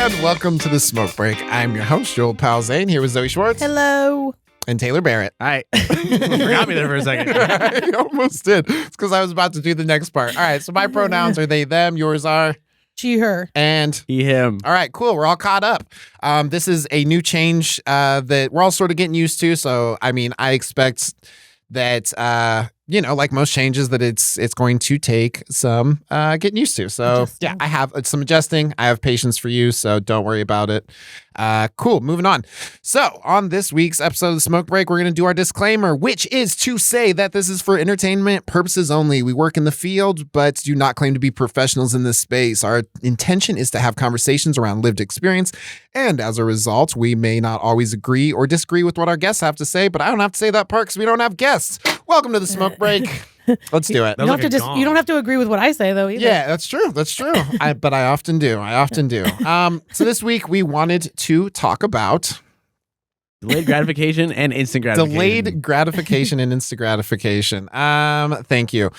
And welcome to the Smoke Break. I'm your host, your old pal Zane, here with Zoe Schwartz. Hello. And Taylor Barrett. Hi. Forgot me there for a second. I almost did. It's because I was about to do the next part. All right, so my pronouns are they, them. Yours are? She, her. And? He, him. All right, cool. We're all caught up. This is a new change that we're all sort of getting used to. So, I mean, I expect that, like most changes, that it's going to take some getting used to. So, Adjusting. yeah, I have some adjusting. I have patience for you, so don't worry about it. Cool, moving on. So, on this week's episode of The Smoke Break, we're going to do our disclaimer, which is to say that this is for entertainment purposes only. We work in the field, but do not claim to be professionals in this space. Our intention is to have conversations around lived experience, and as a result, we may not always agree or disagree with what our guests have to say, but I don't have to say that part because we don't have guests. Welcome to The Smoke Break. Let's do it. You don't have to agree with what I say though either. Yeah, that's true. That's true. But I often do. So this week we wanted to talk about delayed gratification and instant gratification. Delayed gratification and instant gratification. Thank you.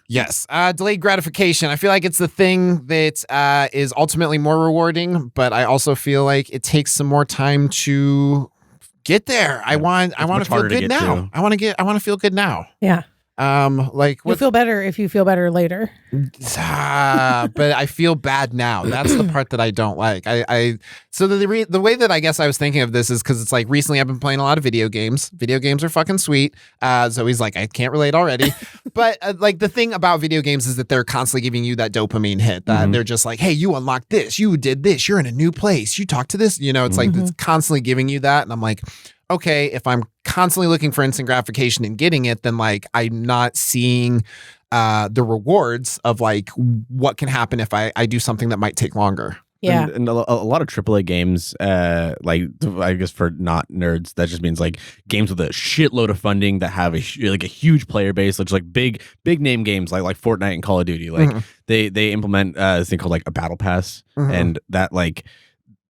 Yes. Delayed gratification. I feel like it's the thing that is ultimately more rewarding, but I also feel like it takes some more time to get there. I want to feel good now. I want to feel good now. Yeah. You'll feel better if you feel better later. But I feel bad now. That's the part that I don't like. So the way that I guess I was thinking of this is because it's like recently I've been playing a lot of video games. Video games are fucking sweet. Zoe's like, I can't relate already. But like the thing about video games is that they're constantly giving you that dopamine hit. That they're just like, hey, you unlocked this, you did this, you're in a new place, you talked to this. It's like it's constantly giving you that, and I'm like, okay, if I'm constantly looking for instant gratification and getting it, then like I'm not seeing the rewards of like what can happen if I do something that might take longer. Yeah. And a lot of AAA games, like I guess for not nerds, that just means like games with a shitload of funding that have a huge player base, which like big name games like Fortnite and Call of Duty. Like they implement this thing called like a battle pass, and that like.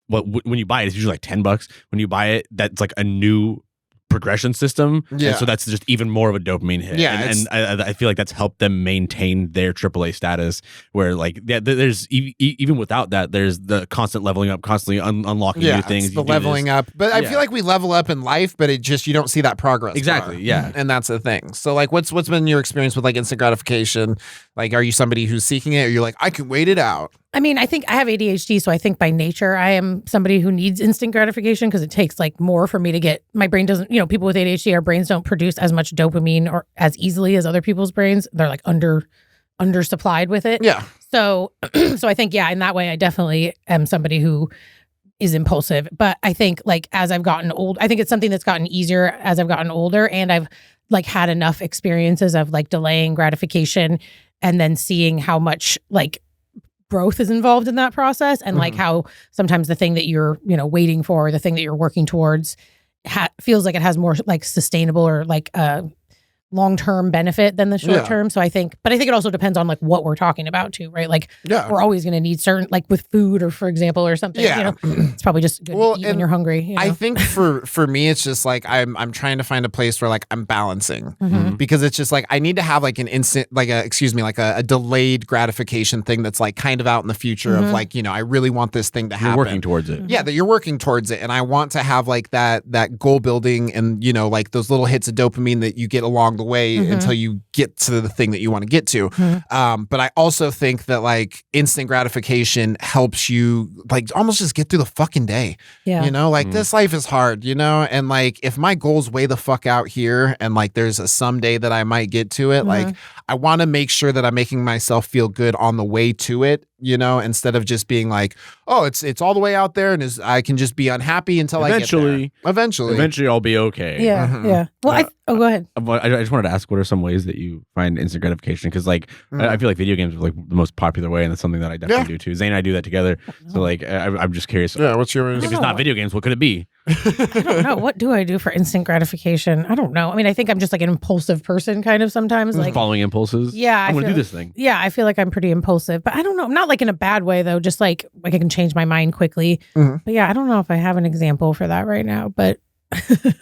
When you buy it, it's usually like $10. When you buy it, that's like a new progression system. Yeah. And so that's just even more of a dopamine hit. Yeah. And I feel like that's helped them maintain their AAA status where like there's even without that, there's the constant leveling up, constantly unlocking new things. It's the leveling up. But I feel like we level up in life, but you don't see that progress. Exactly. bar. Yeah. And that's the thing. So like what's been your experience with like instant gratification? Like, are you somebody who's seeking it, or you're like, I can wait it out? I mean, I think I have ADHD, so I think by nature I am somebody who needs instant gratification because it takes like more for me to get. My brain doesn't, people with ADHD, our brains don't produce as much dopamine or as easily as other people's brains. They're like undersupplied with it. Yeah. So I think, in that way, I definitely am somebody who is impulsive. But I think like as I've gotten old, I think it's something that's gotten easier as I've gotten older, and I've like had enough experiences of like delaying gratification and then seeing how much like growth is involved in that process, and like how sometimes the thing that you're waiting for, the thing that you're working towards feels like it has more like sustainable or like long-term benefit than the short-term. So I think it also depends on like what we're talking about too, right? Like we're always going to need certain, like with food or for example or something, it's probably just good to eat when you're hungry. I think for me, it's just like I'm trying to find a place where like I'm balancing because it's just like I need to have like an instant, like a delayed gratification thing that's like kind of out in the future of like, I really want this thing to happen. You're working towards it. Yeah, that you're working towards it. And I want to have like that goal building and, like those little hits of dopamine that you get along the way until you get to the thing that you want to get to. But I also think that like instant gratification helps you like almost just get through the fucking day. Yeah. This life is hard, and like if my goals way the fuck out here and like there's a someday that I might get to it, like I want to make sure that I'm making myself feel good on the way to it, instead of just being like, oh, it's all the way out there and I can just be unhappy until I get there. Eventually I'll be okay. Yeah. Yeah. Well, go ahead. I just wanted to ask, what are some ways that you find instant gratification? Because like I feel like video games are like the most popular way, and that's something that I definitely do too. Zane and I do that together. So like I'm just curious. Yeah, what's your? If it's not video games, what could it be? I don't know. What do I do for instant gratification? I don't know. I mean, I think I'm just like an impulsive person kind of sometimes. Like following impulses. Yeah. I'm going to do this thing. Yeah. I feel like I'm pretty impulsive, but I don't know. I'm not like in a bad way though. Just like I can change my mind quickly. But yeah, I don't know if I have an example for that right now, but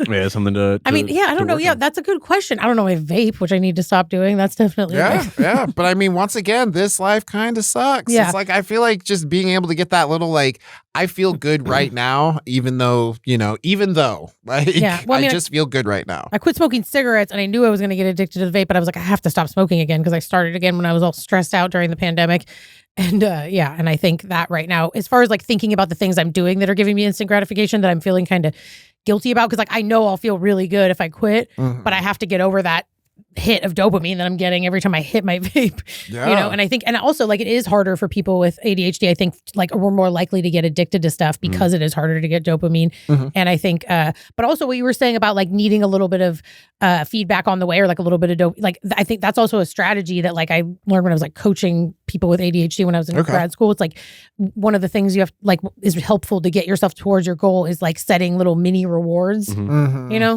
Yeah, something to I mean, yeah, I don't know. Yeah, that's a good question. I don't know. I vape, which I need to stop doing. That's definitely yeah. But I mean, once again, this life kind of sucks. Yeah. It's like I feel like just being able to get that little like I feel good right now, even though like Yeah. Well, I mean, I just feel good right now. I quit smoking cigarettes, and I knew I was going to get addicted to the vape, but I was like, I have to stop smoking again because I started again when I was all stressed out during the pandemic. And and I think that right now, as far as like thinking about the things I'm doing that are giving me instant gratification, that I'm feeling kind of guilty about, because like I know I'll feel really good if I quit, but I have to get over that hit of dopamine that I'm getting every time I hit my vape, and I think, and also like it is harder for people with ADHD. I think like we're more likely to get addicted to stuff because it is harder to get dopamine. And I think, but also what you were saying about like needing a little bit of feedback on the way, or like a little bit of dope, like I think that's also a strategy that like I learned when I was like coaching people with ADHD when I was in grad school. It's like one of the things you have like is helpful to get yourself towards your goal is like setting little mini rewards,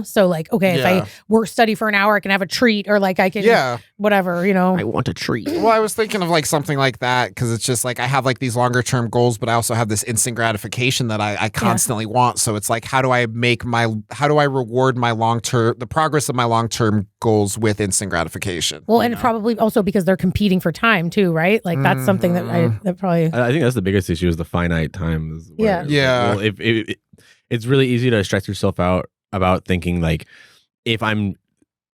so like, okay, if I study for an hour, I can have a treat, or like I can, whatever, I want a treat. Well, I was thinking of like something like that, because it's just like I have like these longer term goals, but I also have this instant gratification that I constantly want. So it's like, how do I reward my the progress of my long term goals with instant gratification? Well, and probably also because they're competing for time too, right? Like that's something that probably. I think that's the biggest issue, is the finite time. Yeah. Well, it's really easy to stress yourself out about thinking like, if I'm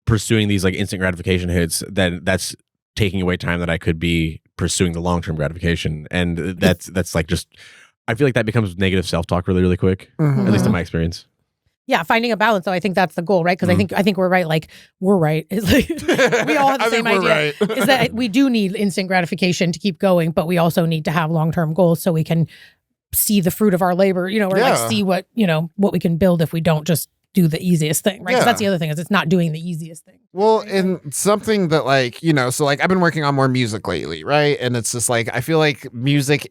pursuing these like instant gratification hits, then that's taking away time that I could be pursuing the long-term gratification. And that's like, just, I feel like that becomes negative self-talk really, really quick, at least in my experience. Yeah, finding a balance, though, I think that's the goal, right? Because I think we're right. Like we're right. It's like we all have the same idea. Right. Is that we do need instant gratification to keep going, but we also need to have long-term goals so we can see the fruit of our labor, or like see what we can build if we don't just do the easiest thing, right? Because that's the other thing, is it's not doing the easiest thing. Well, and something that like, so like I've been working on more music lately, right? And it's just like, I feel like music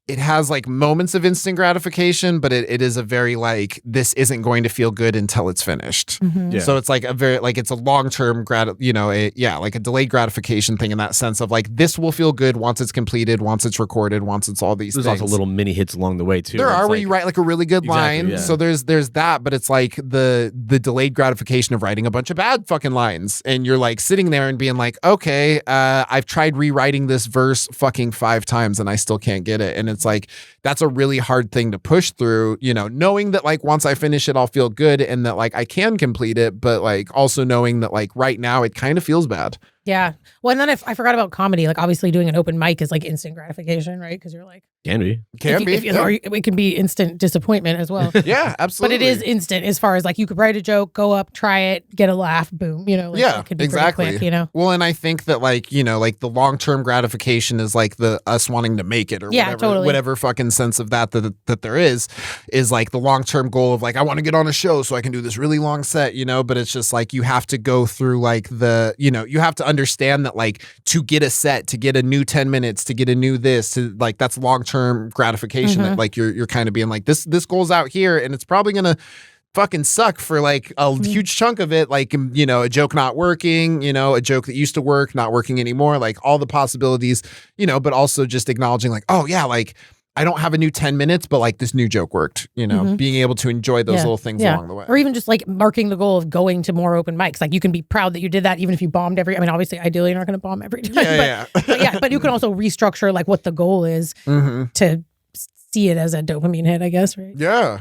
it has like moments of instant gratification, but it is a very like, this isn't going to feel good until it's finished. So it's like a very, like it's a long-term like a delayed gratification thing, in that sense of like, this will feel good once it's completed, once it's recorded, once it's all these things. There's also little mini hits along the way too. There are where you write like a really good line. Yeah. So there's that, but it's like the delayed gratification of writing a bunch of bad fucking lines. And you're like sitting there and being like, okay, I've tried rewriting this verse fucking 5 times and I still can't get it. And it's like, that's a really hard thing to push through, knowing that like once I finish it, I'll feel good and that like I can complete it, but like also knowing that like right now it kind of feels bad. Yeah. Well, and then I forgot about comedy. Like obviously doing an open mic is like instant gratification, right? Because you're like, Can be. or it can be instant disappointment as well. Yeah, absolutely. But it is instant as far as like you could write a joke, go up, try it, get a laugh, boom. Like, it could be exactly. Quick, Well, and I think that like like the long term gratification is like the us wanting to make it, or whatever fucking sense of that there is like the long term goal of like, I want to get on a show so I can do this really long set, But it's just like you have to go through like you have to understand that like to get a set, to get a new 10 minutes, to get a new this, to like that's long-term gratification that like you're kind of being like this goal's out here and it's probably gonna fucking suck for like a huge chunk of it, like a joke not working, a joke that used to work not working anymore, like all the possibilities, but also just acknowledging like, oh yeah, like I don't have a new 10 minutes, but like this new joke worked, being able to enjoy those little things along the way. Or even just like marking the goal of going to more open mics. Like you can be proud that you did that, even if you bombed obviously, ideally you're not going to bomb every time. But you can also restructure like what the goal is to see it as a dopamine hit, I guess, right? Yeah.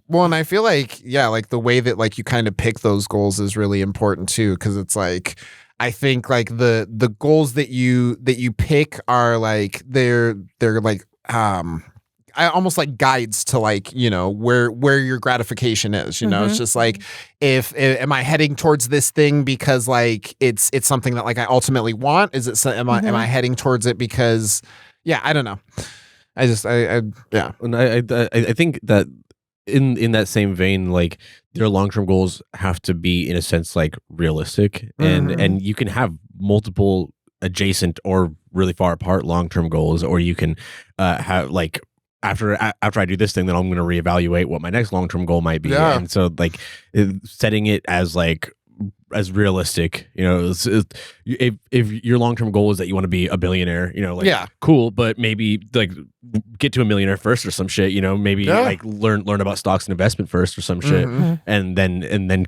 Well, and I feel like, like the way that like you kind of pick those goals is really important too, because it's like, I think like the goals that you pick are like, they're like, I almost like guides to like, where your gratification is, it's just like, if am I heading towards this thing because like it's something that like I ultimately want? Is it, am I heading towards it because, I don't know. And I think that in that same vein, like their long-term goals have to be in a sense like realistic, and you can have multiple adjacent or really far apart long-term goals, or you can have like after I do this thing, then I'm going to reevaluate what my next long-term goal might be. And so like setting it as like as realistic. If your long-term goal is that you want to be a billionaire, cool, but maybe like get to a millionaire first or some shit. Maybe like learn about stocks and investment first or some shit, and then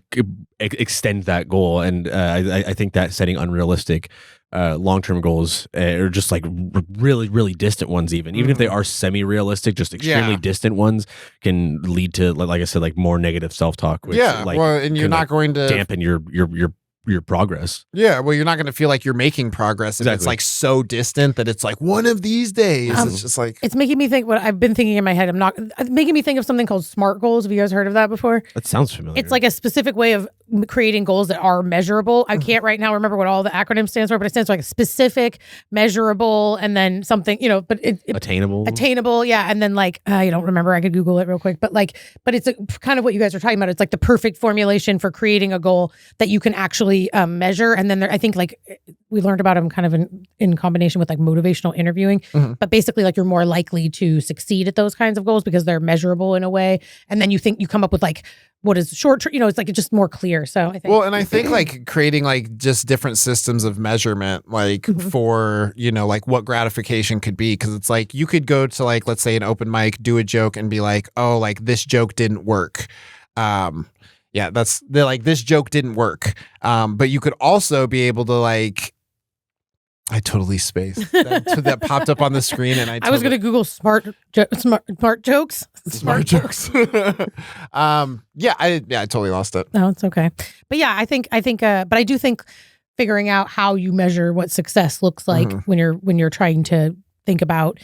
extend that goal. And I think that setting unrealistic long-term goals or just like really, really distant ones, even if they are semi-realistic, just extremely distant ones can lead to, like I said, like more negative self-talk, which and you're not going to dampen your progress. Well, you're not going to feel like you're making progress if it's like so distant that it's like one of these days. It's just like it's making me think what I've been thinking in my head. It's making me think of something called SMART goals. Have you guys heard of that before? That sounds familiar. It's like a specific way of creating goals that are measurable. I can't right now remember what all the acronym stands for, but it stands for like a specific, measurable, and then something, but attainable. Yeah. And then like, I don't remember. I could Google it real quick, but it's kind of what you guys are talking about. It's like the perfect formulation for creating a goal that you can actually measure. And then I think like we learned about them kind of in combination with like motivational interviewing, but basically like you're more likely to succeed at those kinds of goals because they're measurable in a way. And then you come up with like, what is short term, it's like it's just more clear. So I think and I think like creating like just different systems of measurement, like for, like what gratification could be. Cause it's like you could go to like, let's say an open mic, do a joke and be like, oh, like this joke didn't work. This joke didn't work. But you could also be able to like, I totally spaced. That popped up on the screen, and I was going to Google smart jokes. Smart jokes. I totally lost it. No, it's okay. But yeah, I think, but I do think figuring out how you measure what success looks like when you're trying to think about,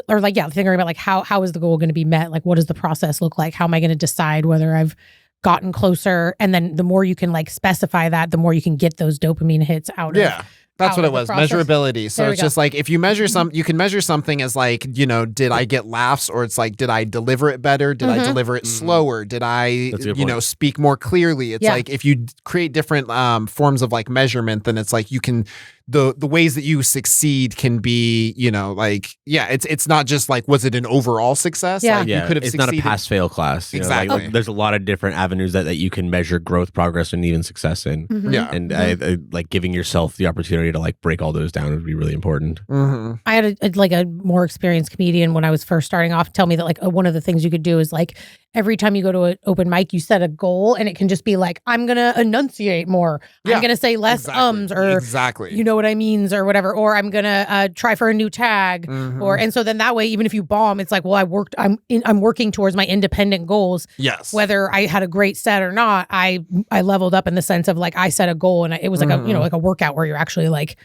or like thinking about like how is the goal going to be met? Like, what does the process look like? How am I going to decide whether I've gotten closer? And then the more you can like specify that, the more you can get those dopamine hits out of. That's what it was. Measurability. So it's just like if you measure you can measure something as like, did I get laughs, or it's like, did I deliver it better? Did I deliver it slower? Did I, speak more clearly? It's like if you create different forms of like measurement, then it's like you can, the ways that you succeed can be, it's not just like, was it an overall success? Yeah. Like, you could have it's succeeded. Not a pass-fail class. Exactly. There's a lot of different avenues that you can measure growth, progress, and even success in. Yeah. And I like giving yourself the opportunity to like break all those down would be really important. I had a more experienced comedian when I was first starting off tell me that like one of the things you could do is like every time you go to an open mic, you set a goal, and it can just be like, I'm going to enunciate more. I'm going to say less ums, or you know what I means, or whatever, or I'm going to try for a new tag, and so then that way, even if you bomb, it's like, well, I'm working towards my independent goals. Yes. Whether I had a great set or not, I leveled up in the sense of like, I set a goal, and it was like like a workout where you're actually like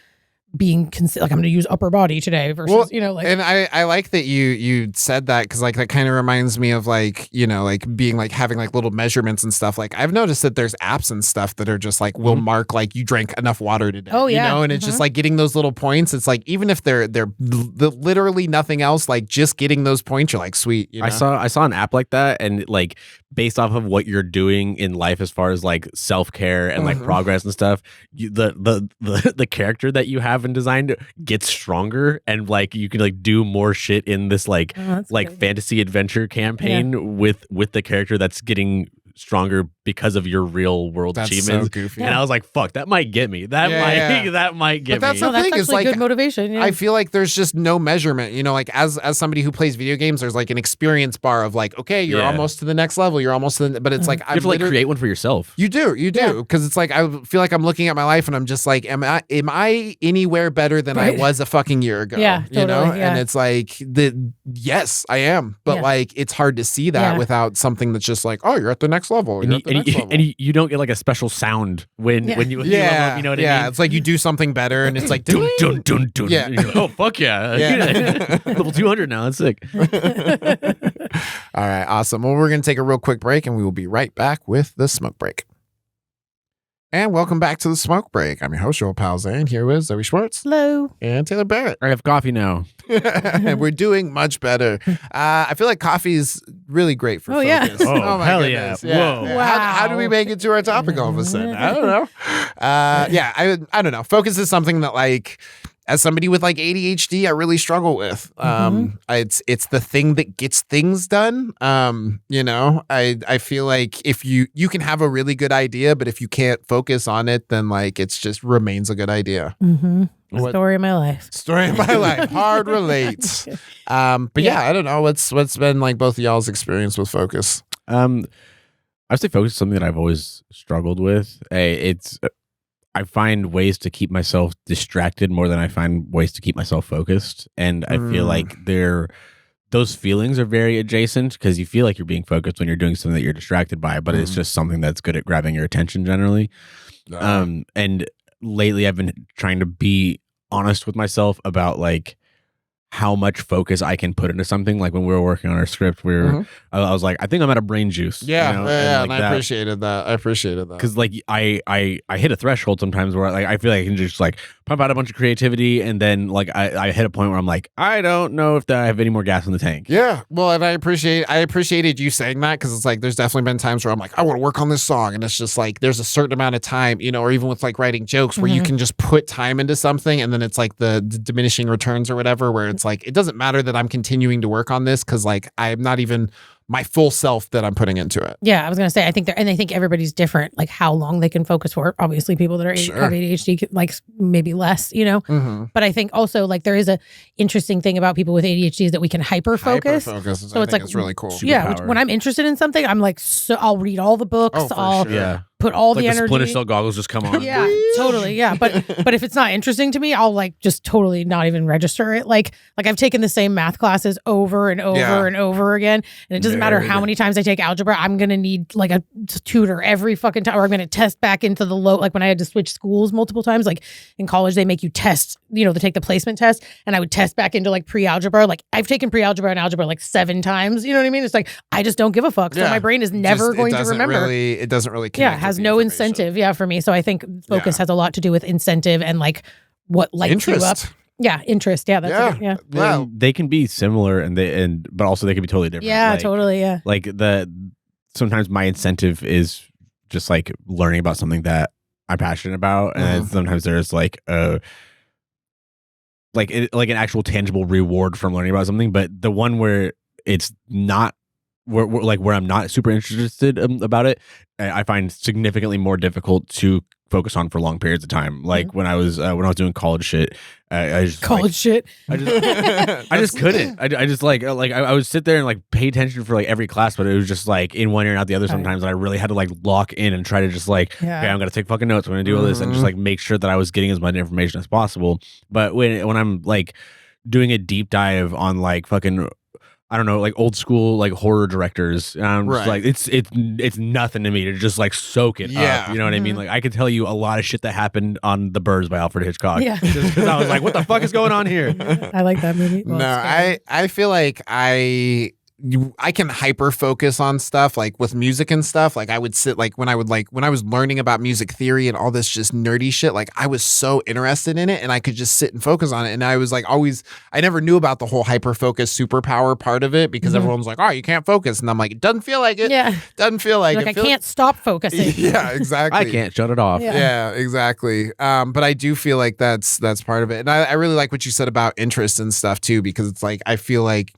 being like, I'm going to use upper body today versus, and I like that you said that, because like that kind of reminds me of like, like being like having like little measurements and stuff. Like I've noticed that there's apps and stuff that are just like, will mark like you drank enough water today. Oh yeah. And it's just like getting those little points. It's like, even if they're literally nothing else, like just getting those points, you're like, sweet. I saw an app like that, and like based off of what you're doing in life as far as like self-care and like progress and stuff, the character that you have in design gets stronger, and like you can like do more shit in this like fantasy adventure campaign with the character that's getting stronger because of your real world achievements. So goofy. And I was like, fuck, that might get me. That might get but that's me. The thing that's is like good motivation. Yeah. I feel like there's just no measurement, like as somebody who plays video games, there's like an experience bar of like, okay, you're almost to the next level. You're almost to the, but it's like, you have to like create one for yourself. You do. Cause it's like, I feel like I'm looking at my life and I'm just like, am I anywhere better than I was a fucking year ago? Yeah, totally, And it's like yes, I am. But like, it's hard to see that without something that's just like, oh, you're at the next level. And you don't get like a special sound when you level up, you know what I mean? Yeah, it's like you do something better and it's like dun dun dun dun. Yeah. Like, oh fuck yeah. Level 200 now. That's sick. All right, awesome. Well, we're gonna take a real quick break, and we will be right back with the smoke break. And welcome back to the smoke break. I'm your host, your old pal Zane, here with Zoe Schwartz. Hello. And Taylor Barrett. I have coffee now. We're doing much better. I feel like coffee is really great for focus. Yeah. Oh my hell goodness. Yeah. Whoa. Wow. How do we make it to our topic all of a sudden? I don't know. I don't know. Focus is something that like as somebody with like ADHD, I really struggle with. It's the thing that gets things done. I feel like if you can have a really good idea, but if you can't focus on it, then like it's just remains a good idea. Story of my life. Story of my life. Hard relates. But yeah, I don't know. What's been like both of y'all's experience with focus? I would say focus is something that I've always struggled with. I find ways to keep myself distracted more than I find ways to keep myself focused. And I feel like those feelings are very adjacent because you feel like you're being focused when you're doing something that you're distracted by, but it's just something that's good at grabbing your attention generally. And lately I've been trying to be honest with myself about like how much focus I can put into something. Like when we were working on our script, I was like, I think I'm out of brain juice. And I appreciated that. Because like I hit a threshold sometimes where like I feel like I can just like pump out a bunch of creativity, and then like I hit a point where I'm like, I don't know if I have any more gas in the tank. Yeah, well, and I appreciated you saying that, because it's like there's definitely been times where I'm like, I want to work on this song, and it's just like there's a certain amount of time, or even with like writing jokes where you can just put time into something, and then it's like the diminishing returns or whatever, where it's like it doesn't matter that I'm continuing to work on this because like I'm not even my full self that I'm putting into it. Yeah, I was gonna say I think everybody's different, like how long they can focus for. Obviously, people that have ADHD like maybe less, But I think also like there is a interesting thing about people with ADHD is that we can hyper focus. So it's like it's really cool. Yeah, when I'm interested in something, I'm like, so I'll read all the books. Put all the energy. Splinter Cell goggles just come on. Yeah, totally. Yeah, but if it's not interesting to me, I'll like just totally not even register it. Like I've taken the same math classes over and over and over again, and it doesn't matter how many times I take algebra. I'm gonna need like a tutor every fucking time, or I'm gonna test back into the low. Like when I had to switch schools multiple times, like in college they make you test, to take the placement test, and I would test back into like pre-algebra. Like I've taken pre-algebra and algebra like 7 times. You know what I mean? It's like I just don't give a fuck. So my brain is never going to remember. It doesn't really connect. Yeah, has no incentive, for me. So I think focus has a lot to do with incentive and like what lights interest. you up. Yeah, interest. Yeah, that's Well, they can be similar but also they can be totally different. Yeah, totally. Yeah. Like sometimes my incentive is just like learning about something that I'm passionate about, and sometimes there's like an actual tangible reward from learning about something. But the one where it's not where I'm not super interested about it, I find significantly more difficult to focus on for long periods of time. Like when I was doing college shit, I just shit. I just couldn't. I just I would sit there and like pay attention for like every class, but it was just like in one ear and out the other sometimes. And I really had to like lock in and try to just like, okay, I'm gonna take fucking notes. I'm gonna do all this and just like make sure that I was getting as much information as possible. But when I'm like doing a deep dive on like fucking, I don't know, like old school like horror directors, and I'm just like it's nothing to me to just like soak it up. You know what I mean? Like I could tell you a lot of shit that happened on The Birds by Alfred Hitchcock. Yeah, just because I was like, what the fuck is going on here? I like that movie. Well, no, I feel like I can hyper focus on stuff like with music and stuff. Like I would sit like when I was learning about music theory and all this just nerdy shit, like I was so interested in it and I could just sit and focus on it. And I was like I never knew about the whole hyper focus superpower part of it because everyone was like, oh, you can't focus. And I'm like, it doesn't feel like it. Yeah. Doesn't feel like it. I can't stop focusing. Yeah, exactly. I can't shut it off. Yeah, exactly. But I do feel like that's part of it. And I really like what you said about interest and stuff too, because it's like, I feel like,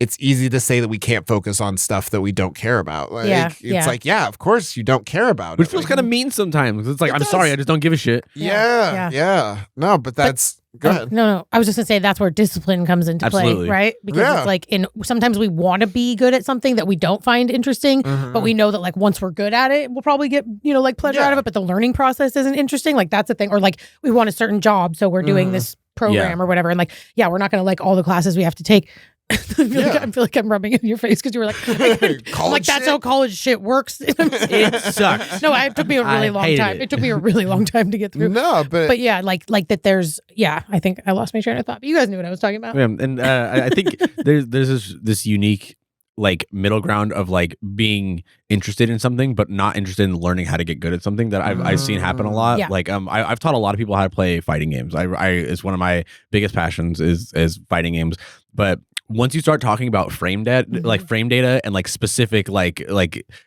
it's easy to say that we can't focus on stuff that we don't care about. Like, it's like, yeah, of course you don't care about it. Which feels kind of mean sometimes. It's like, I'm sorry, I just don't give a shit. Yeah. No, but that's, go ahead. No. I was just gonna say that's where discipline comes into play, right? Because it's like sometimes we want to be good at something that we don't find interesting, but we know that like once we're good at it, we'll probably get, like pleasure out of it, but the learning process isn't interesting. Like that's the thing. Or like we want a certain job, so we're doing this program or whatever. And like, we're not gonna like all the classes we have to take. I feel like I'm rubbing it in your face because you were like, I'm like that's how college shit works. It sucks. No, it took me a really long time. It took me a really long time to get through. No, but yeah, like that. There's I think I lost my train of thought, but you guys knew what I was talking about. Yeah, and I think there's this unique like middle ground of like being interested in something but not interested in learning how to get good at something that I've seen happen a lot. Like I've taught a lot of people how to play fighting games. It's one of my biggest passions is fighting games, but once you start talking about frame data, like frame data and like specific, like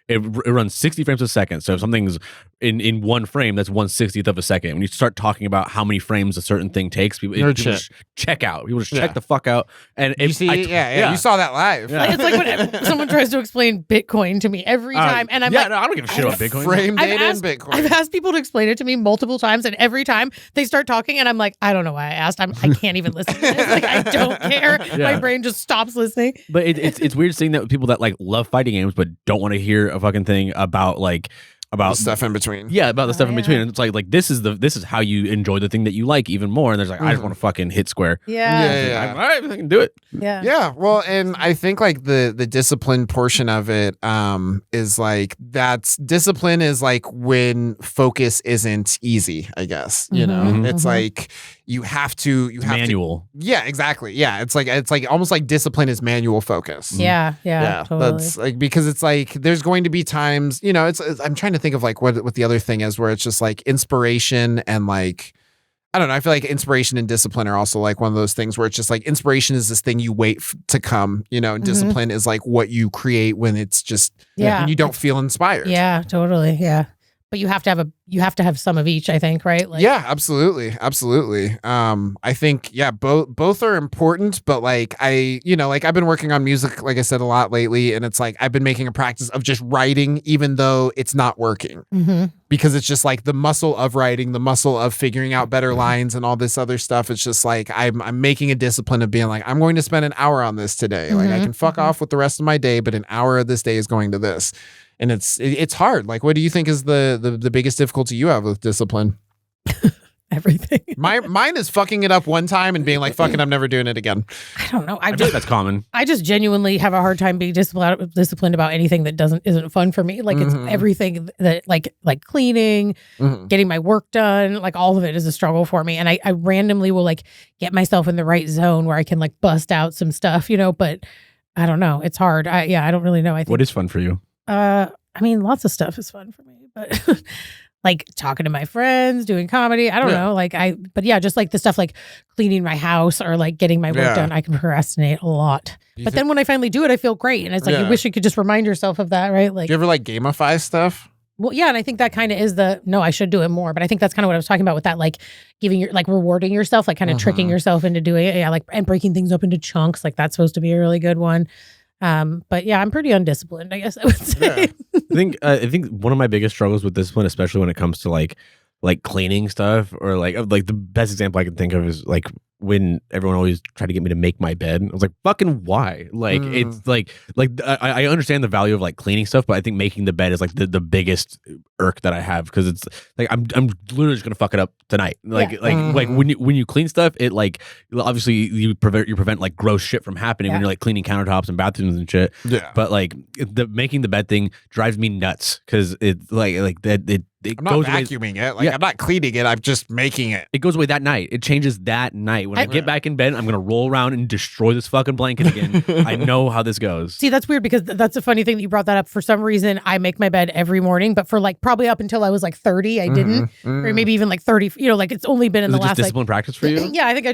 it runs 60 frames a second. So if something's in one frame, that's 1/60th of a second. When you start talking about how many frames a certain thing takes, people just check out. People just check the fuck out. And you see, you saw that live. Like, it's like when someone tries to explain Bitcoin to me every time, and I'm like, no, I don't give a shit about Bitcoin. Frame data and Bitcoin. I've asked people to explain it to me multiple times, and every time they start talking, and I'm like, I don't know why I asked. I can't even listen to this. Like, I don't care. My brain just stops listening. But it's weird seeing that with people that like love fighting games but don't want to hear a fucking thing about the stuff in between. Yeah, about the stuff in between. And it's like this is how you enjoy the thing that you like even more. And there's like, I just want to fucking hit square. Yeah. All right, I can do it. Yeah. Well, and I think like the discipline portion of it is like discipline is like when focus isn't easy, I guess. You know, it's like you have to manual. Yeah, exactly. Yeah. It's like almost like discipline is manual focus. Yeah, totally. That's like, because it's like there's going to be times, you know, it's I'm trying to think of like what the other thing is where it's just like inspiration and like, I don't know. I feel like inspiration and discipline are also like one of those things where it's just like inspiration is this thing you wait to come, you know, and discipline is like what you create when it's just, when you don't feel inspired. Yeah, totally. Yeah. But you have to have some of each, I think, right? Like, yeah, absolutely. I think, both are important, but like I've been working on music, like I said, a lot lately, and it's like I've been making a practice of just writing, even though it's not working, because it's just like the muscle of writing, the muscle of figuring out better lines and all this other stuff. It's just like I'm making a discipline of being like, I'm going to spend an hour on this today. Like I can fuck off with the rest of my day, but an hour of this day is going to this. And it's hard. Like, what do you think is the biggest difficulty you have with discipline? Everything. Mine is fucking it up one time and being like, fuck it, I'm never doing it again. I don't know. I think that's common. I just genuinely have a hard time being disciplined about anything that isn't fun for me. Like it's everything that like cleaning, getting my work done, like all of it is a struggle for me. And I randomly will like get myself in the right zone where I can like bust out some stuff, you know, but I don't know. It's hard. I don't really know. I think what is fun for you? I mean, lots of stuff is fun for me, but like talking to my friends, doing comedy. I don't know. But just like the stuff like cleaning my house or like getting my work done, I can procrastinate a lot. But then when I finally do it, I feel great. And it's like, you wish you could just remind yourself of that, right? Like, do you ever like gamify stuff? Well, yeah. And I think that kind of is I should do it more. But I think that's kind of what I was talking about with that, like rewarding yourself, like kind of tricking yourself into doing it. Yeah. Like, and breaking things up into chunks. Like that's supposed to be a really good one. But yeah, I'm pretty undisciplined, I guess I would say. I think one of my biggest struggles with discipline, especially when it comes to like cleaning stuff, or like the best example I can think of is like when everyone always tried to get me to make my bed. I was like, fucking why? Like it's like I understand the value of like cleaning stuff, but I think making the bed is like the biggest irk that I have, because it's like I'm literally just gonna fuck it up tonight. Like when you clean stuff, it like obviously you prevent like gross shit from happening when you're like cleaning countertops and bathrooms and shit. Yeah. But like the making the bed thing drives me nuts, because it's like that I'm not vacuuming it. Like I'm not cleaning it. I'm just making it. It goes away that night. It changes that night. When I get back in bed, I'm going to roll around and destroy this fucking blanket again. I know how this goes. See, that's weird, because that's a funny thing that you brought that up. For some reason, I make my bed every morning, but for like probably up until I was like 30, I didn't. Or maybe even like 30, you know, like it's only been in the last discipline practice for you? Yeah, I think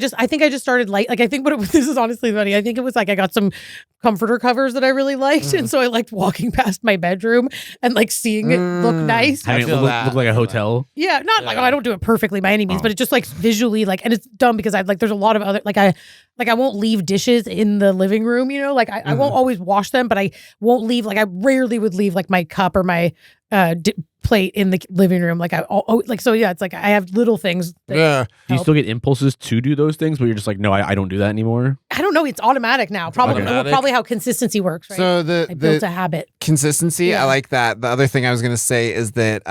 I just started like I think this is honestly funny. I think it was like I got some comforter covers that I really liked. And so I liked walking past my bedroom and like seeing it look nice. Having it look like a hotel. Yeah, not like I don't do it perfectly by any means, but it just like visually like, and it's dumb because there's a lot of other I won't leave dishes in the living room, you know, like I won't always wash them, but I won't leave, like I rarely would leave like my cup or my plate in the living room. Like so yeah, it's like I have little things. Do you still get impulses to do those things, but you're just like, no, I don't do that anymore? I don't know. It's automatic now. Probably how consistency works, right? So I built a habit. Consistency, I like that. The other thing I was going to say is that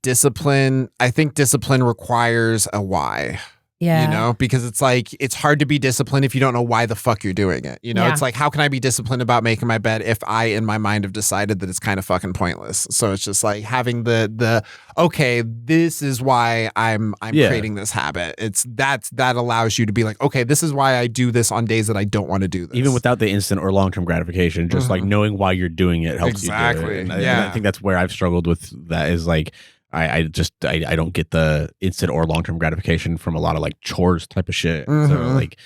discipline, I think discipline requires a why. Yeah. You know, because it's like, it's hard to be disciplined if you don't know why the fuck you're doing it. You know, it's like, how can I be disciplined about making my bed if I, in my mind, have decided that it's kind of fucking pointless? So it's just like having the okay, this is why I'm creating this habit. That allows you to be like, okay, this is why I do this on days that I don't want to do this. Even without the instant or long-term gratification, just like knowing why you're doing it helps you do it. And I think that's where I've struggled with that, is like, I don't get the instant or long-term gratification from a lot of like chores type of shit. So like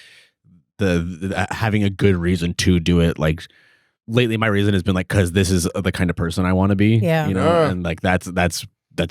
the having a good reason to do it. Like lately, my reason has been like because this is the kind of person I want to be. Yeah. You know, and like that's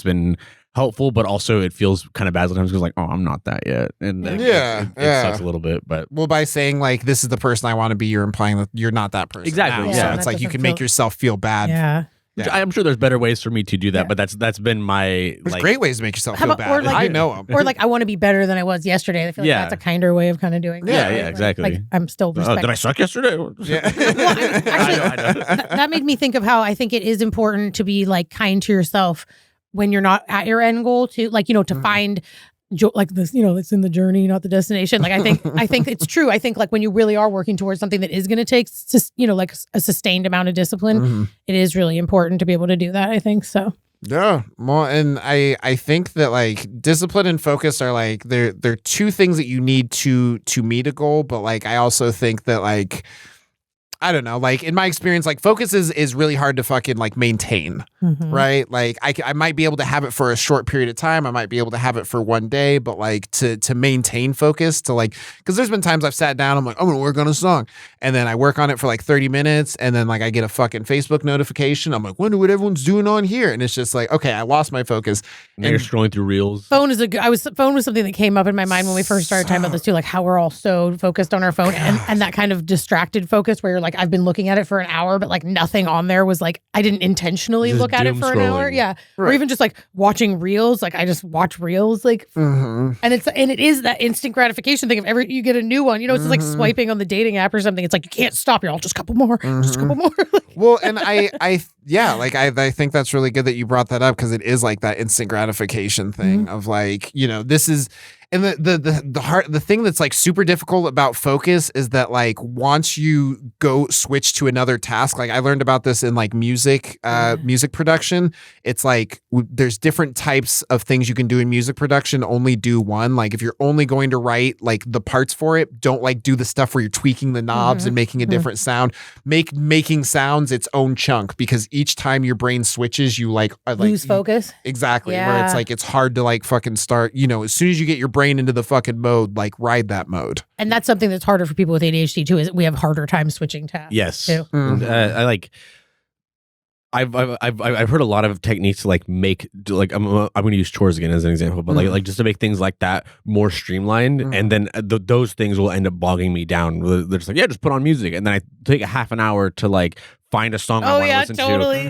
been helpful, but also it feels kind of bad sometimes because like, oh, I'm not that yet, and like, it sucks a little bit. But well, by saying like this is the person I want to be, you're implying that you're not that person. Exactly. Now. Yeah. So it's like you can make yourself feel bad. Yeah. Yeah. I'm sure there's better ways for me to do that, but that's been my There's great ways to make yourself feel bad. Or like, I know them. Or like I want to be better than I was yesterday. I feel like that's a kinder way of kind of doing. Yeah, that, yeah, exactly. Like I'm still. Did I suck yesterday? Yeah. Well, actually, that made me think of how I think it is important to be like kind to yourself when you're not at your end goal. To like to find. Like this, it's in the journey, not the destination. Like I think it's true. I think like when you really are working towards something that is going to take, like a sustained amount of discipline, it is really important to be able to do that. I think so. Yeah, well, and I think that like discipline and focus are like they're two things that you need to meet a goal. But like I also think that like I don't know, like in my experience, like focus is really hard to fucking like maintain, right? Like I might be able to have it for a short period of time. I might be able to have it for one day, but like to maintain focus to like, cause there's been times I've sat down, I'm like, I'm going to work on a song. And then I work on it for like 30 minutes. And then like I get a fucking Facebook notification. I'm like, wonder what everyone's doing on here. And it's just like, okay, I lost my focus. Now you're scrolling through reels. Phone was something that came up in my mind when we first started talking about this too, like how we're all so focused on our phone and that kind of distracted focus where you're like, I've been looking at it for an hour, but like nothing on there was like, I didn't intentionally Just look at it for an hour. Yeah. Right. Or even just like watching reels. Like I just watch reels like, and it is that instant gratification thing of you get a new one, it's just like swiping on the dating app or something. It's like, you can't stop. You're all just a couple more, just a couple more. Well, and I think that's really good that you brought that up because it is like that instant gratification thing of like, this is, and the thing that's like super difficult about focus is that like once you go switch to another task, like I learned about this in like music production. It's like there's different types of things you can do in music production. Only do one. Like if you're only going to write like the parts for it, don't like do the stuff where you're tweaking the knobs and making a different sound. Making sounds its own chunk because each time your brain switches, you like lose focus. Exactly. Yeah. Where it's like it's hard to like fucking start. As soon as you get your brain into the fucking mode, like ride that mode. And that's something that's harder for people with ADHD too. Is we have harder time switching tasks. Yes. Too. I like. I've heard a lot of techniques to like make like I'm going to use chores again as an example, but like just to make things like that more streamlined, and then those things will end up bogging me down. They're just like, yeah, just put on music, and then I take a half an hour to like find a song I want to listen to,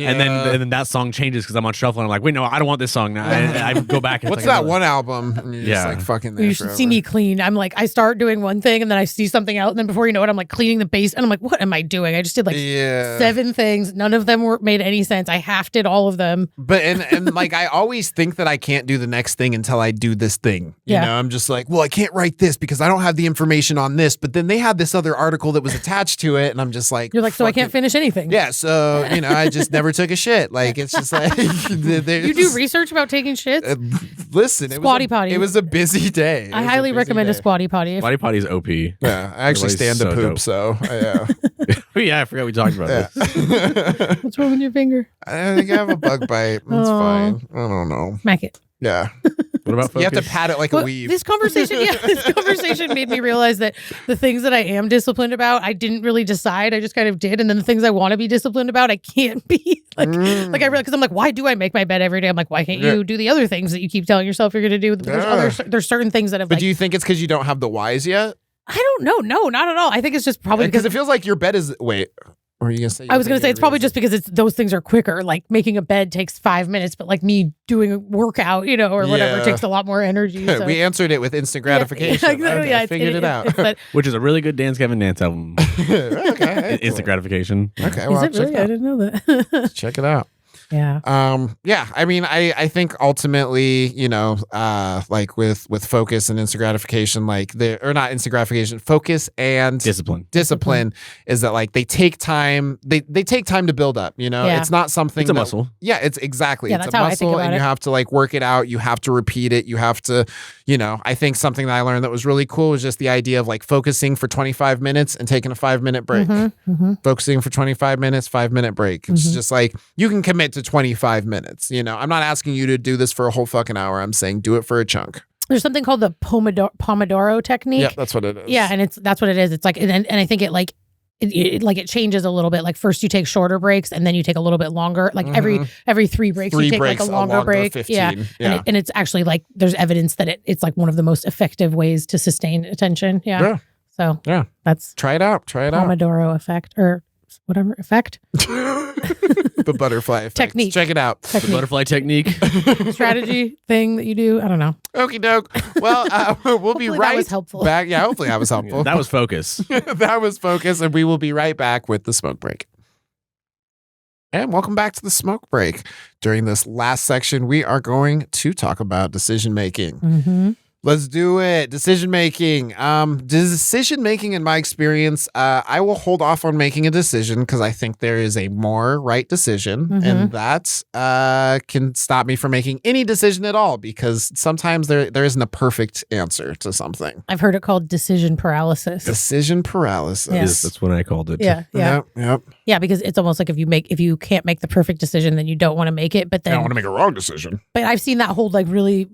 and then that song changes because I'm on shuffle and I'm like, wait, no, I don't want this song now. And I go back. And what's that one album? And you're just like fucking there. You should see me clean. I'm like, I start doing one thing and then I see something else, and then before you know it, I'm like cleaning the bass, and I'm like, what am I doing? I just did like 7 things. None of them made any sense. I half did all of them. But and like I always think that I can't do the next thing until I do this thing. You know, I'm just like, well, I can't write this because I don't have the information on this. But then they had this other article that was attached to it, and I'm just like, you're like, so I can't finish anything. Yeah, so. I just never took a shit. Like it's just like you do research about taking shits. Listen, squatty potty. It was a busy day. I highly recommend a squatty potty. Squatty potty's OP. Yeah, I actually stand to poop. Dope. So yeah. Yeah, I forgot we talked about this. What's wrong with your finger? I think I have a bug bite. It's fine. I don't know. Smack it. Yeah. What about focus? You have to pat it like a weave. This conversation made me realize that the things that I am disciplined about, I didn't really decide. I just kind of did. And then the things I want to be disciplined about, I can't be. Like I really, because I'm like, why do I make my bed every day? I'm like, why can't you do the other things that you keep telling yourself you're going to do? There's certain things that have. But do you think it's because you don't have the whys yet? I don't know. No, not at all. I think it's just probably because it feels like your bed is. Wait. Or are you gonna say? I was gonna say it's probably just because those things are quicker. Like making a bed takes 5 minutes, but like me doing a workout, or whatever, takes a lot more energy. So. We answered it with instant gratification. Yeah, I figured it out. Which is a really good Dance Gavin Dance album. Okay, instant gratification. Okay, well, is it really? I didn't know that. Check it out. Yeah. Yeah. I mean, I think ultimately, like with focus and instant gratification, or not instant gratification, focus and discipline is that like they take time. They take time to build up. It's not something. It's a muscle. Yeah. It's exactly. Yeah, it's that's a how muscle, I think about and it. you have to like work it out. You have to repeat it. You have to. I think something that I learned that was really cool was just the idea of like focusing for 25 minutes and taking a 5-minute break. Focusing for 25 minutes, 5-minute break. It's just like you can commit to 25 minutes. I'm not asking you to do this for a whole fucking hour. I'm saying do it for a chunk. There's something called the Pomodoro technique. Yeah, that's what it is. Yeah, and that's what it is. It's like, and I think it like it changes a little bit. Like first you take shorter breaks, and then you take a little bit longer. Like every 3 breaks, you take like a longer break. 15. Yeah. And it's actually like there's evidence that it's like one of the most effective ways to sustain attention. Yeah. So that's try it out. Pomodoro effect or whatever effect. The butterfly effect. Technique. Check it out. The butterfly technique. Strategy thing that you do. I don't know. Okie doke. Well, we'll be right that was helpful. back. Yeah, hopefully that was helpful. That was focus. That was focus, and we will be right back with the smoke break. And welcome back to the smoke break. During this last section, we are going to talk about decision making. Mm-hmm. Let's do it. Decision making. Decision making, in my experience, I will hold off on making a decision because I think there is a more right decision, and that can stop me from making any decision at all because sometimes there isn't a perfect answer to something. I've heard it called decision paralysis. Decision paralysis. Yes. That's what I called it. Yeah. Yep. Yeah, because it's almost like if you can't make the perfect decision, then you don't want to make it. But then I don't want to make a wrong decision. But I've seen that hold like really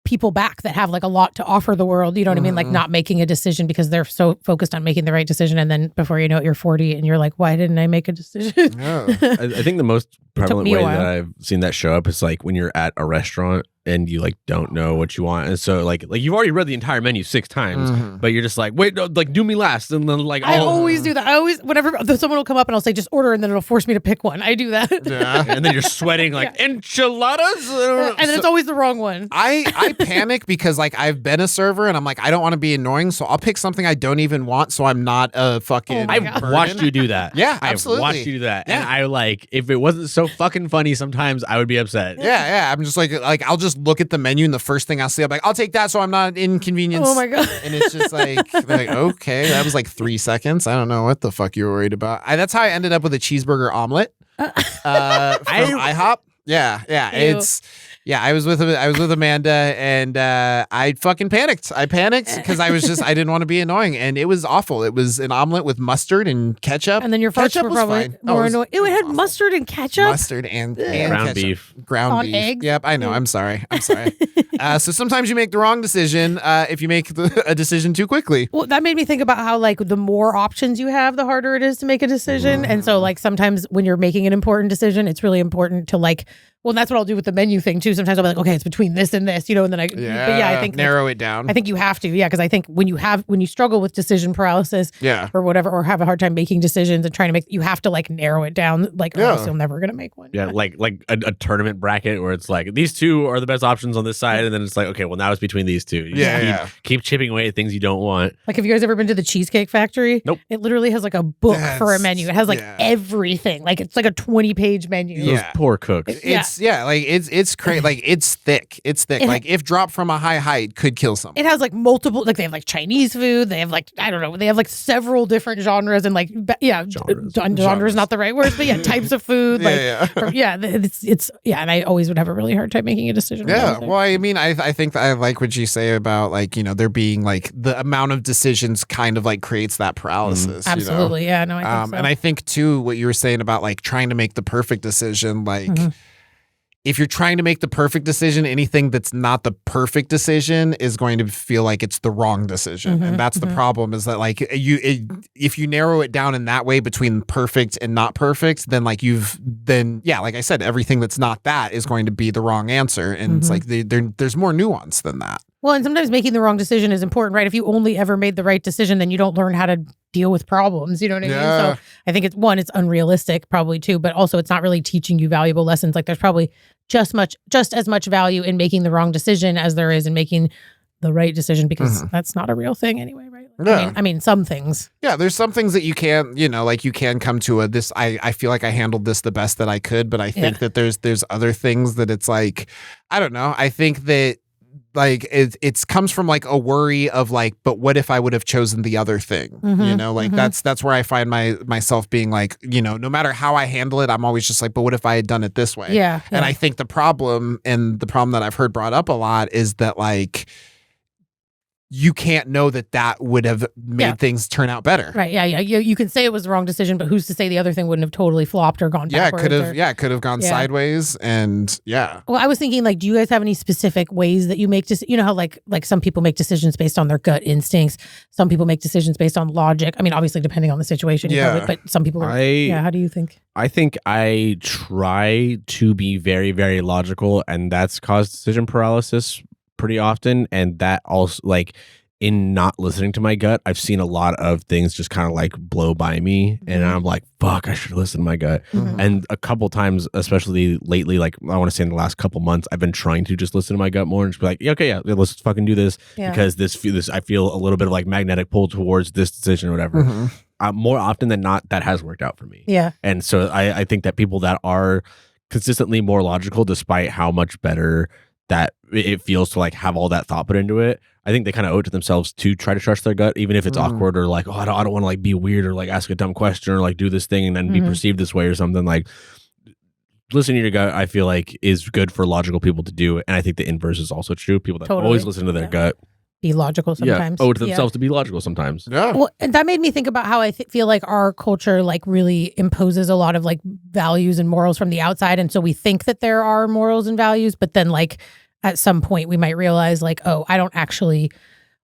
people back that have like a lot to offer the world. You know what I mean? Like not making a decision because they're so focused on making the right decision. And then before you know it, you're 40 and you're like, why didn't I make a decision? Yeah. I think the most prevalent me a way while. that I've seen that show up is like when you're at a restaurant and you like don't know what you want, and so like you've already read the entire menu 6 times, but you're just like, wait, no, like do me last, and then like I always do that. I always, whenever someone will come up and I'll say, just order, and then it'll force me to pick one. I do that. Yeah. and then you're sweating like enchiladas, And then it's always the wrong one. I panic because like I've been a server and I'm like, I don't want to be annoying, so I'll pick something I don't even want, so I'm not a fucking. my God. I've watched you do that. Yeah, I've absolutely. watched you do that, Yeah. and I like if it wasn't so fucking funny, sometimes I would be upset. Yeah. I'm just like I'll just look at the menu and the first thing I see, I'm like, I'll take that so I'm not inconvenienced. Oh my God. And it's just like okay, that was like 3 seconds. I don't know what the fuck you were worried about. That's how I ended up with a cheeseburger omelet from IHOP. Yeah. Ew. I was with Amanda and I fucking panicked. I panicked because I didn't want to be annoying, and it was awful. It was an omelet with mustard and ketchup. And then your farts ketchup were was probably fine. more annoying. Ew, it had awful. mustard and ketchup? Mustard and Ground ketchup. beef. Ground On beef. eggs? Yep, I know. I'm sorry. So sometimes you make the wrong decision if you make a decision too quickly. Well, that made me think about how like the more options you have, the harder it is to make a decision. And so like sometimes when you're making an important decision, it's really important to like, well, that's what I'll do with the menu thing too. Sometimes I'll be like, okay, it's between this and this, and then I, but yeah, I think narrow it down. I think you have to, because I think when you struggle with decision paralysis, or whatever, or have a hard time making decisions and trying to make, you have to like narrow it down, like, or else you're never gonna make one. Yeah, like a tournament bracket where it's like these two are the best options on this side, and then it's like, okay, well now it's between these two. You just keep chipping away at things you don't want. Like, have you guys ever been to the Cheesecake Factory? Nope. It literally has like a book for a menu. It has like everything. Like it's like a 20-page menu. Those poor cooks. It's crazy. Like it's thick. Like if dropped from a high height, could kill someone. It has like multiple, like they have like Chinese food. They have like, I don't know. They have like several different genres and like, genre is not the right word, but types of food. It's and I always would have a really hard time making a decision. Yeah. Well, I mean, I think I like what you say about like, there being like the amount of decisions kind of like creates that paralysis. Absolutely. Yeah. No, I think so. And I think too, what you were saying about like trying to make the perfect decision, like if you're trying to make the perfect decision, anything that's not the perfect decision is going to feel like it's the wrong decision. And that's the problem, is that like if you narrow it down in that way between perfect and not perfect, then like like I said, everything that's not that is going to be the wrong answer. And it's like there's more nuance than that. Well, and sometimes making the wrong decision is important, right? If you only ever made the right decision, then you don't learn how to deal with problems. You know what I mean? So I think it's unrealistic, probably too, but also it's not really teaching you valuable lessons. Like there's probably just as much value in making the wrong decision as there is in making the right decision, because that's not a real thing anyway, right? Yeah. I mean, some things. Yeah, there's some things that you can, like you can come to I feel like I handled this the best that I could, but I think that there's other things that it's like, I don't know. I think that like it comes from like a worry of like, but what if I would have chosen the other thing? That's where I find myself being like, no matter how I handle it, I'm always just like, but what if I had done it this way? Yeah. And I think the problem that I've heard brought up a lot is that like you can't know that would have made things turn out better. Right. Yeah. You can say it was the wrong decision, but who's to say the other thing wouldn't have totally flopped or gone backwards? It could have gone sideways, and Well, I was thinking, like, do you guys have any specific ways that you make you know how like some people make decisions based on their gut instincts, some people make decisions based on logic. I mean, obviously depending on the situation, but some people are. How do you think? I think I try to be very, very logical, and that's caused decision paralysis pretty often. And that also, like, in not listening to my gut, I've seen a lot of things just kind of like blow by me, and I'm like, fuck, I should listen to my gut. And a couple times, especially lately, like I want to say in the last couple months, I've been trying to just listen to my gut more and just be like, let's fucking do this because this I feel a little bit of like magnetic pull towards this decision or whatever. More often than not, that has worked out for me. Yeah. And so I think that people that are consistently more logical, despite how much better that it feels to like have all that thought put into it, I think they kind of owe it to themselves to try to trust their gut, even if it's awkward or like, I don't want to like be weird or like ask a dumb question or like do this thing and then be perceived this way or something. Like, listening to your gut, I feel like, is good for logical people to do. And I think the inverse is also true. People that always listen to their gut, be logical sometimes. Owe it to themselves to be logical sometimes. Yeah. Well, and that made me think about how I feel like our culture like really imposes a lot of like values and morals from the outside. And so we think that there are morals and values, but then like at some point we might realize like, oh, I don't actually,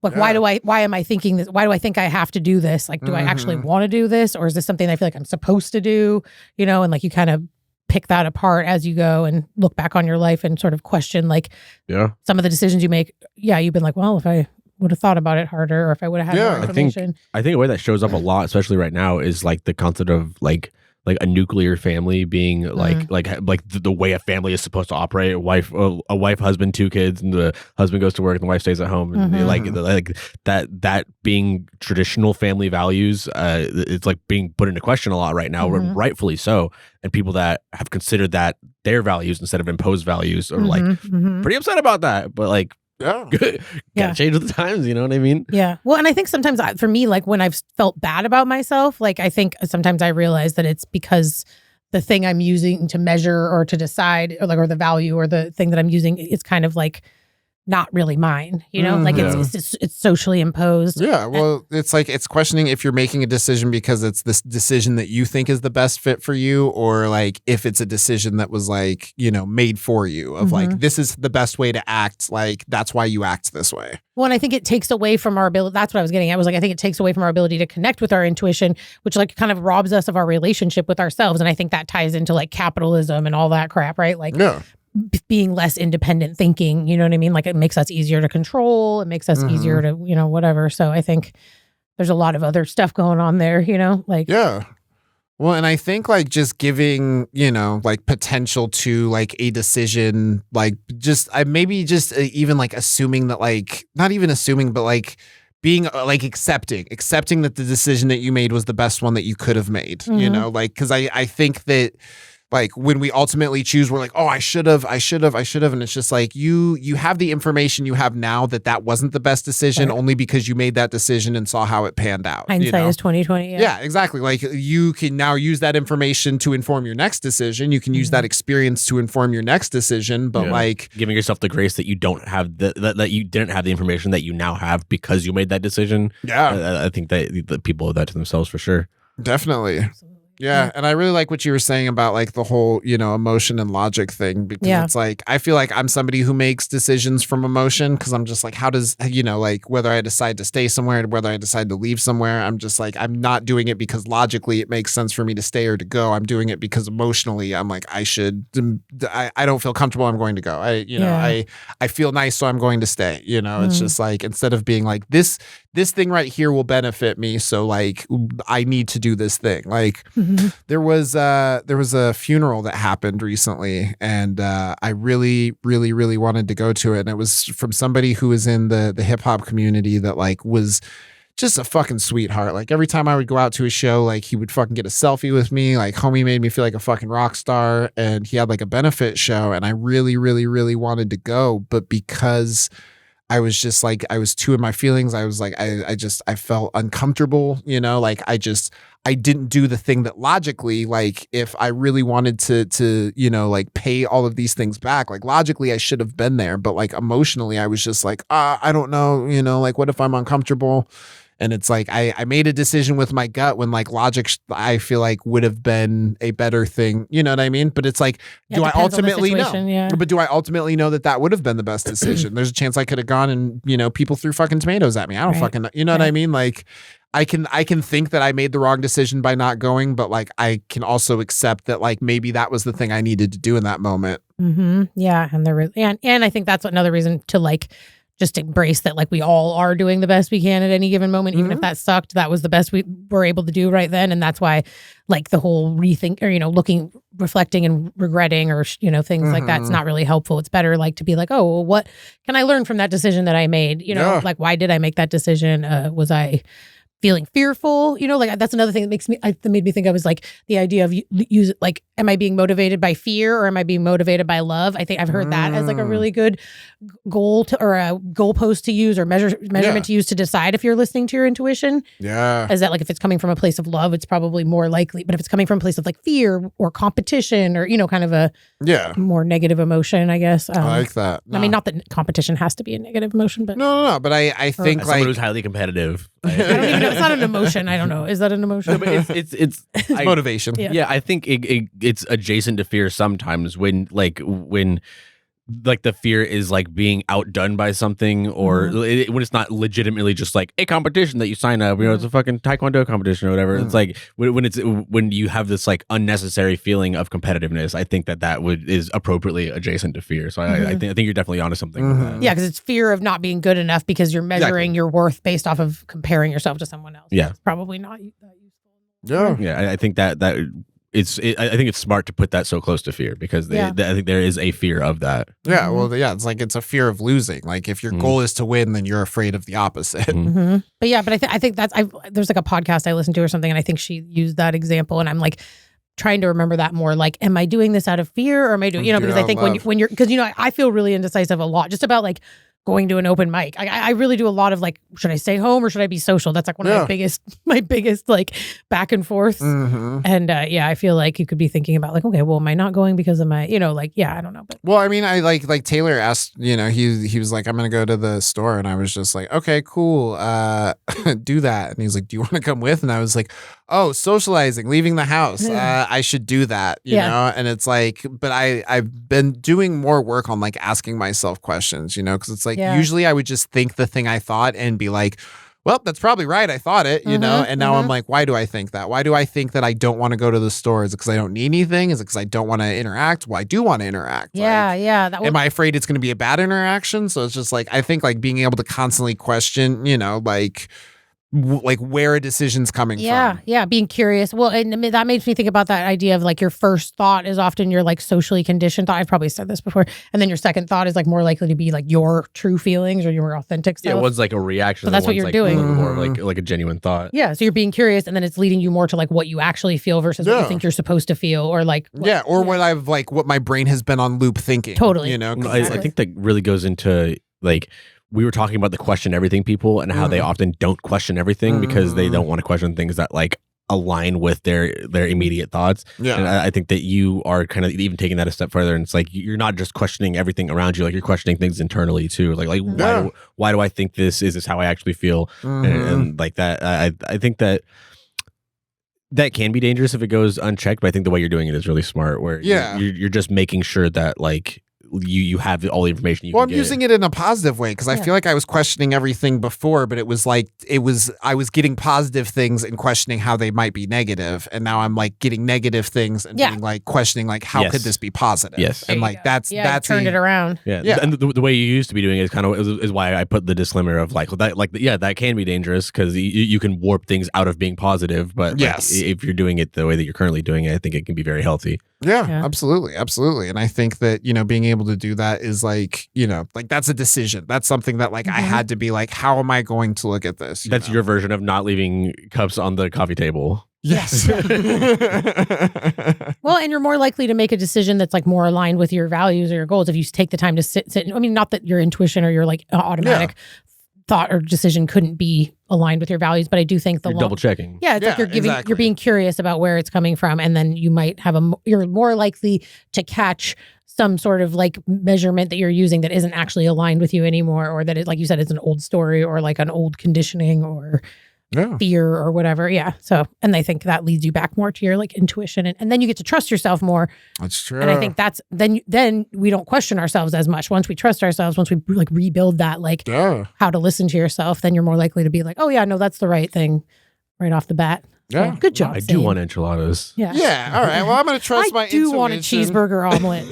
like, why am I thinking this? Why do I think I have to do this? Like, do I actually want to do this? Or is this something I feel like I'm supposed to do? You know, and like you kind of pick that apart as you go and look back on your life and sort of question like some of the decisions you make. Yeah, you've been like, well, if I would have thought about it harder or if I would have had more information. I think a way that shows up a lot, especially right now, is like the concept of like a nuclear family being like the way a family is supposed to operate. A wife, husband, 2 kids, and the husband goes to work and the wife stays at home. And like that being traditional family values, it's like being put into question a lot right now, rightfully so. And people that have considered that their values instead of imposed values are like pretty upset about that. But like, gotta change with the times, you know what I mean? Yeah. Well, and I think sometimes for me, like when I've felt bad about myself, like I think sometimes I realize that it's because the thing I'm using to measure or to decide or the value or the thing that I'm using, it's kind of like not really mine, you know, like it's socially imposed. Yeah. Well, it's like, it's questioning if you're making a decision because it's this decision that you think is the best fit for you, or like if it's a decision that was like, you know, made for you of like, this is the best way to act. Like, that's why you act this way. Well, and I think it takes away from our ability. That's what I was getting at. Was like, I think it takes away from our ability to connect with our intuition, which like kind of robs us of our relationship with ourselves. And I think that ties into like capitalism and all that crap, right? Like, being less independent thinking, you know what I mean? Like it makes us easier to control. It makes us easier to, you know, whatever. So I think there's a lot of other stuff going on there, you know, like. Yeah. Well, and I think like just giving, you know, like potential to like a decision, like just even like assuming that like, not even assuming, but like being like accepting that the decision that you made was the best one that you could have made, you know, like, cause I think that, like when we ultimately choose, we're like, oh, I should have. And it's just like, you have the information you have now that wasn't the best decision only because you made that decision and saw how it panned out. Hindsight is 20/20. Yeah, exactly. Like you can now use that information to inform your next decision. You can use that experience to inform your next decision, but like giving yourself the grace that you don't have that you didn't have the information that you now have because you made that decision. Yeah. I think that the people owe that to themselves for sure. Definitely. Absolutely. Yeah, and I really like what you were saying about like the whole, you know, emotion and logic thing, because it's like, I feel like I'm somebody who makes decisions from emotion, because I'm just like, how does, you know, like whether I decide to stay somewhere, whether I decide to leave somewhere, I'm just like, I'm not doing it because logically it makes sense for me to stay or to go. I'm doing it because emotionally I'm like, I don't feel comfortable, I'm going to go. I feel nice, so I'm going to stay. You know, it's just like, instead of being like, this thing right here will benefit me, so like I need to do this thing. Like there was a funeral that happened recently, and I really wanted to go to it, and it was from somebody who was in the hip hop community that like was just a fucking sweetheart. Like every time I would go out to a show, like he would fucking get a selfie with me. Like homie made me feel like a fucking rock star, and he had like a benefit show, and I really wanted to go, but because I was just like, I was too in my feelings. I was like, I felt uncomfortable, you know, like I didn't do the thing that logically, like if I really wanted to, you know, like pay all of these things back, like logically I should have been there. But like emotionally, I was just like, I don't know, you know, like what if I'm uncomfortable? And it's like, I made a decision with my gut when like logic, I feel like would have been a better thing. You know what I mean? But it's like, do I ultimately know? Yeah. But do I ultimately know that would have been the best decision? There's a chance I could have gone and, you know, people threw fucking tomatoes at me. I don't fucking know. You know what I mean? Like, I can think that I made the wrong decision by not going, but like, I can also accept that like, maybe that was the thing I needed to do in that moment. Mm-hmm. Yeah. And I think that's another reason to like, just embrace that, like we all are doing the best we can at any given moment, even if that sucked. That was the best we were able to do right then, and that's why, like the whole rethink or you know, looking, reflecting, and regretting or you know things like that's not really helpful. It's better like to be like, oh, well, what can I learn from that decision that I made? You know, like why did I make that decision? Was I feeling fearful? You know, like that's another thing that made me think I was like the idea of use like, am I being motivated by fear or am I being motivated by love? I think I've heard that as like a really good goal to, or a goalpost to use or measurement to use to decide if you're listening to your intuition. Yeah. Is that like if it's coming from a place of love, it's probably more likely. But if it's coming from a place of like fear or competition or, you know, kind of a more negative emotion, I guess. I like that. No. I mean, not that competition has to be a negative emotion, but no. But I think as like someone who's highly competitive. I don't even know. It's not an emotion. I don't know. Is that an emotion? No, but it's motivation. Yeah. I think it's adjacent to fear sometimes when the fear is like being outdone by something or when it's not legitimately just like a competition that you sign up, you know, it's a fucking taekwondo competition or whatever. It's like when you have this like unnecessary feeling of competitiveness, I think that is appropriately adjacent to fear. So I think you're definitely onto something with that. Yeah, because it's fear of not being good enough because you're measuring your worth based off of comparing yourself to someone else. Yeah. It's probably not that useful. Yeah. I think that I think it's smart to put that so close to fear because I think there is a fear of that. Yeah, well, it's like it's a fear of losing. Like if your goal is to win, then you're afraid of the opposite. But yeah, but I think that's there's like a podcast I listened to or something, and I think she used that example, and I'm like trying to remember that more. Like, am I doing this out of fear or am I doing because I think when you're because you know I feel really indecisive a lot just about like going to an open mic. I really do a lot of like, should I stay home or should I be social? That's like one of my biggest like back and forth. And I feel like you could be thinking about like, okay, well, am I not going because of my, you know, like, I don't know. But well, I mean, I like Taylor asked, you know, he was like, I'm going to go to the store. And I was just like, okay, cool. Do that. And he's like, do you want to come with? And I was like, oh, socializing, leaving the house. I should do that, you know? And it's like, but I've been doing more work on like asking myself questions, you know, because it's like, usually I would just think the thing I thought and be like, well, that's probably right. I thought it, you know? And now I'm like, why do I think that? Why do I think that I don't want to go to the store? Is it because I don't need anything? Is it because I don't want to interact? Well, I do want to interact. Am I afraid it's going to be a bad interaction? So it's just like, I think like being able to constantly question, you know, like where a decision's coming from. Yeah, being curious. Well, and that makes me think about that idea of like your first thought is often your like socially conditioned thought. I've probably said this before. And then your second thought is like more likely to be like your true feelings or your authentic self. Yeah, one's like a reaction. So that's what you're like doing. More like a genuine thought. Yeah, so you're being curious and then it's leading you more to like what you actually feel versus what you think you're supposed to feel or like. What my brain has been on loop thinking. Totally. You know? I think that really goes into like, we were talking about the question everything people and how they often don't question everything because they don't want to question things that like align with their immediate thoughts. Yeah. And I think that you are kind of even taking that a step further. And it's like, you're not just questioning everything around you. Like you're questioning things internally too. Like why do I think this? Is this how I actually feel? And like that, I think that can be dangerous if it goes unchecked. But I think the way you're doing it is really smart where you're just making sure that like, you have all the information you can get. Using it in a positive way because I feel like I was questioning everything before, but I was getting positive things and questioning how they might be negative, and now I'm like getting negative things and being like questioning like how could this be positive? Yes, and like that's turned it around. Yeah. And the way you used to be doing it is kind of is why I put the disclaimer of like that can be dangerous because you can warp things out of being positive, but if you're doing it the way that you're currently doing it, I think it can be very healthy. Yeah, absolutely. And I think that, you know, being able to do that is like, you know, like that's a decision. That's something that like I had to be like, how am I going to look at this? That's your version of not leaving cups on the coffee table. Yes. Well, and you're more likely to make a decision that's like more aligned with your values or your goals if you take the time to sit. I mean, not that your intuition or your like automatic thought or decision couldn't be aligned with your values, but I do think You're double checking. Yeah, it's like you're being curious about where it's coming from, and then you might have you're more likely to catch some sort of like measurement that you're using that isn't actually aligned with you anymore, or that it, like you said, it's an old story or like an old conditioning or fear or whatever. Yeah. So, and I think that leads you back more to your like intuition, and then you get to trust yourself more. That's true. And I think that's then we don't question ourselves as much. Once we trust ourselves, once we like rebuild that like how to listen to yourself, then you're more likely to be like, oh yeah, no, that's the right thing right off the bat. Yeah. So, good job. I do want enchiladas. Yeah. Yeah. All right. Well, I'm going to trust my intuition. I do want a cheeseburger omelet.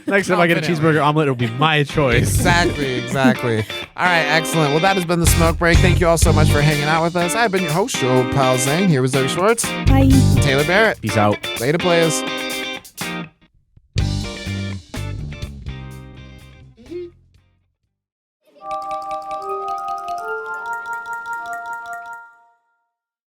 Next time I get a cheeseburger omelet, it'll be my choice. Exactly. All right. Excellent. Well, that has been the Smoke Break. Thank you all so much for hanging out with us. I've been your host, your old pal Zane. Here was Zoe Schwartz. Bye. Taylor Barrett. Peace out. Later, players.